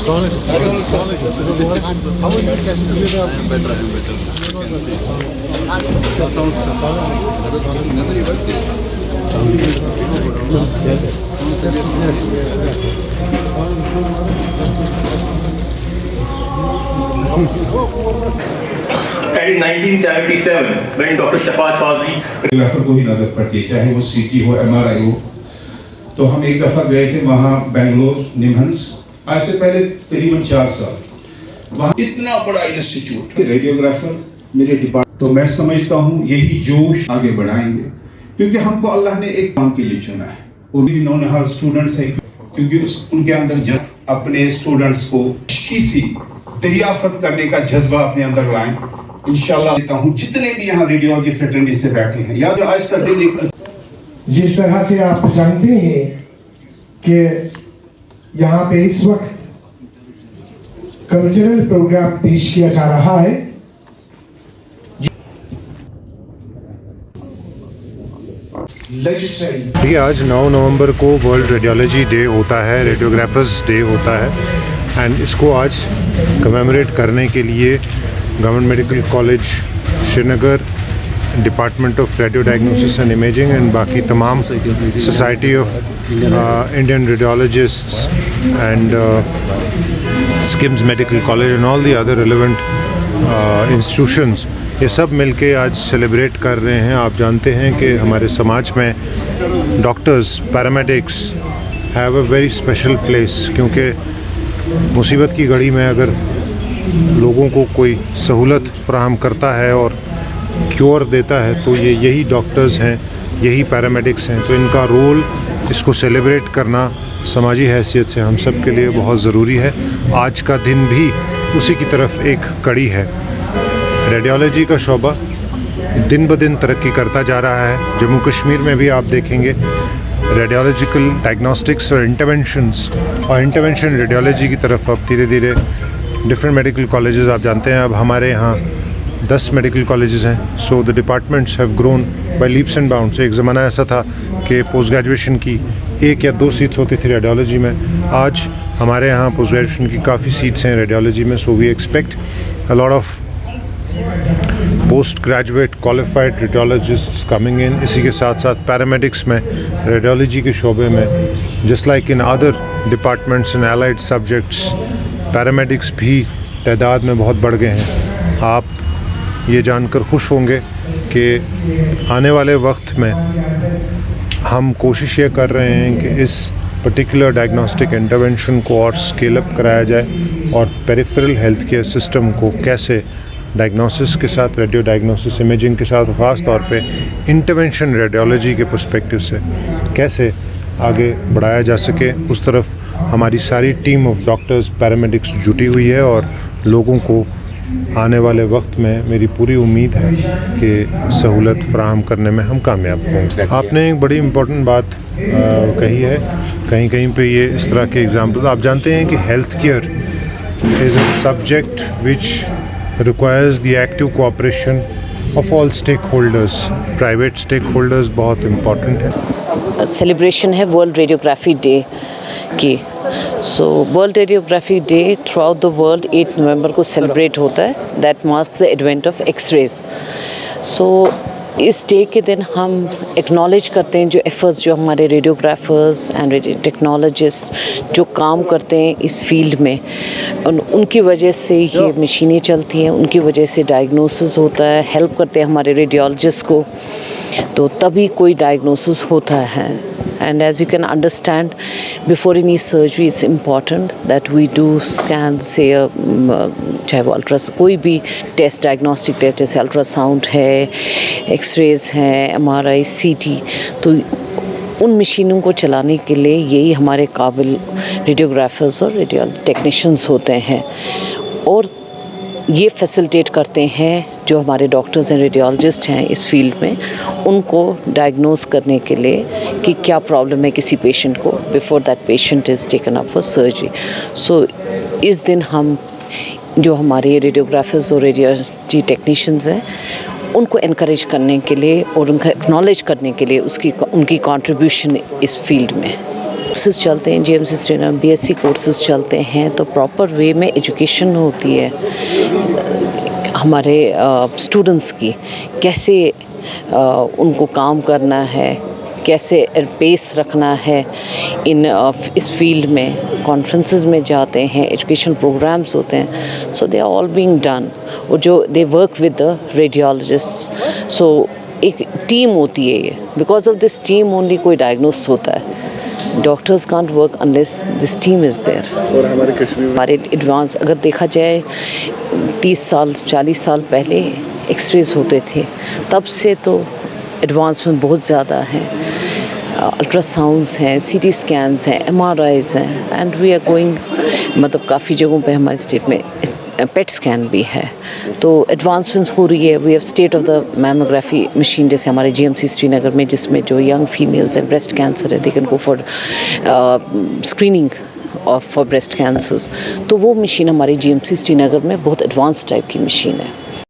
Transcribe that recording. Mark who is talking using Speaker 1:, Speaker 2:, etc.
Speaker 1: And in 1977, when Dr. Shafat Fazli
Speaker 2: radiographer को ही नजर पड़ती है, चाहे वो सीटी हो, एमआरआई हो। तो हम एक दफा गए थे वहाँ बेंगलोर निमहंस, आज से पहले तकरीबन 4 साल। वहाँ इतना बड़ा इंस्टीट्यूट के रेडियोग्राफर मेरे डिपार्टमेंट, तो मैं समझता हूँ यही जोश आगे बढ़ाएंगे, क्योंकि हमको अल्लाह ने एक काम के लिए चुना है। वो भी नौनिहाल स्टूडेंट्स है, क्योंकि उनके अंदर अपने स्टूडेंट्स को किसी दरियाफत करने का जज्बा अपने अंदर लाएं। इंशाल्लाह देता हूँ जितने भी यहाँ रेडियोलॉजी फ्रेटर्निटी से बैठे हैं, या जो आज का दिन एक
Speaker 3: जिस तरह से आप जानते हैं कि यहाँ पे इस वक्त कल्चरल प्रोग्राम पेश किया जा रहा है।
Speaker 4: देखिए, आज 9 नवंबर को वर्ल्ड रेडियोलॉजी डे होता है, रेडियोग्राफर्स डे होता है, एंड इसको आज कमेमोरेट करने के लिए government medical college Srinagar, department of radio diagnosis and imaging and बाकी तमाम society of Indian radiologists and SKIMS medical college and all the other relevant institutions, ये सब मिलके आज सेलिब्रेट कर रहे हैं। आप जानते हैं कि हमारे समाज में doctors, paramedics have a very special place, क्योंकि मुसीबत की घड़ी में अगर लोगों को कोई सहूलत फराहम करता है और क्योर देता है तो ये यही डॉक्टर्स हैं, यही पैरामेडिक्स हैं। तो इनका रोल, इसको सेलिब्रेट करना समाजी हैसियत से हम सब के लिए बहुत ज़रूरी है। आज का दिन भी उसी की तरफ एक कड़ी है। रेडियोलॉजी का शोबा दिन ब दिन तरक्की करता जा रहा है। जम्मू कश्मीर में भी आप देखेंगे रेडियोलॉजिकल डायग्नोस्टिक्स और इंटरवेंशन रेडियोलॉजी की तरफ अब धीरे धीरे डिफरेंट मेडिकल कॉलेजेस, आप जानते हैं अब हमारे यहाँ 10 मेडिकल कॉलेजेस हैं। So the departments have grown by leaps and bounds. एक ज़माना ऐसा था कि पोस्ट ग्रेजुएशन की 1 या 2 सीट्स होती थी रेडियोलॉजी में, आज हमारे यहाँ पोस्ट ग्रेजुएशन की काफ़ी सीट्स हैं रेडियोलॉजी में। So we expect a lot of post graduate qualified radiologists coming in. इसी के साथ साथ पैरामेडिक्स में, रेडियोलॉजी के शोबे में, just like in other departments and allied subjects, paramedics भी तादाद में बहुत बढ़ गए हैं। आप ये जानकर खुश होंगे कि आने वाले वक्त में हम कोशिश ये कर रहे हैं कि इस पर्टिकुलर डायग्नोस्टिक इंटरवेंशन को और स्केल अप कराया जाए और पेरिफेरल हेल्थ केयर सिस्टम को कैसे डायग्नोसिस के साथ, रेडियो डायग्नोसिस इमेजिंग के साथ, ख़ास तौर पे इंटरवेंशन रेडियोलॉजी के पर्सपेक्टिव से कैसे आगे बढ़ाया जा सके, उस तरफ हमारी सारी टीम ऑफ डॉक्टर्स, पैरामेडिक्स जुटी हुई है। और लोगों को आने वाले वक्त में मेरी पूरी उम्मीद है कि सहूलत फराहम करने में हम कामयाब होंगे। आपने एक बड़ी इम्पोर्टेंट बात कही है, कहीं कहीं पे ये इस तरह के एग्जाम्पल, आप जानते हैं कि health care is a subject which requires the active cooperation of all stakeholders, private stakeholders बहुत important है।
Speaker 5: सेलिब्रेशन है वर्ल्ड रेडियोग्राफी डे की। So world radiography day throughout the world 8 नवंबर को सेलिब्रेट होता है। That marks the advent of x-rays. So इस day के दिन हम एक्नॉलेज करते हैं जो एफर्ट्स जो हमारे रेडियोग्राफर्स एंड रेडियो टेक्नोलॉजिस्ट जो काम करते हैं इस फील्ड में, उनकी वजह से ये मशीनें चलती हैं, उनकी वजह से डायग्नोसिस होता है, हेल्प करते हैं हमारे रेडियोलॉजिस्ट को, तो तभी कोई डायग्नोसिस होता है। And as you can understand, before any surgery, it's important that we do scan, say, चाहे वो कोई भी टेस्ट, डायग्नोस्टिक टेस्ट जैसे अल्ट्रासाउंड है, एक्सरेज हैं, MRI, CT, तो उन मशीनों को चलाने के लिए यही हमारे काबिल रेडियोग्राफर्स और रेडियोलॉजी टेक्नीशियंस होते हैं, और ये फैसिलिटेट करते हैं जो हमारे डॉक्टर्स एंड रेडियोलॉजिस्ट हैं इस फील्ड में, उनको डायग्नोज करने के लिए कि क्या प्रॉब्लम है किसी पेशेंट को before that patient is taken up for surgery. So इस दिन हम जो हमारे रेडियोग्राफर्स और रेडियोलॉजी टेक्नीशियंस हैं उनको इनकरेज करने के लिए और उनका एक्नॉलेज करने के लिए उनकी कंट्रीब्यूशन इस फील्ड में। कोर्सेज चलते हैं जीएमसी श्रीनगर, बीएससी कोर्सेज चलते हैं, तो प्रॉपर वे में एजुकेशन होती है हमारे स्टूडेंट्स की, कैसे उनको काम करना है, कैसे पेस रखना है इन इस फील्ड में। कॉन्फ्रेंसेस में जाते हैं, एजुकेशन प्रोग्राम्स होते हैं, so they are all being done. और जो they work with the radiologist, so एक टीम होती है ये, because of this team only कोई डायग्नोस होता है। Doctors can't work unless this team is there.
Speaker 4: और हमारे कश्मीर
Speaker 5: हमारे एडवांस अगर देखा जाए 30 साल 40 साल पहले एक्सरेज होते थे, तब से तो एडवांसमेंट बहुत ज़्यादा है। अल्ट्रासाउंड्स हैं, सीटी स्कैन्स हैं, एमआरआईज हैं, एंड वी आर गोइंग, मतलब काफ़ी जगहों पे हमारे स्टेट में पेट स्कैन भी है। तो एडवांसमेंट्स हो रही है। We have state of the mammography machine, जैसे हमारे जीएमसी श्रीनगर में, जिसमें जो यंग फीमेल्स हैं, ब्रेस्ट कैंसर है, they can go for screening for breast cancers. तो वो मशीन हमारी जीएमसी श्रीनगर में बहुत एडवांस टाइप की मशीन है।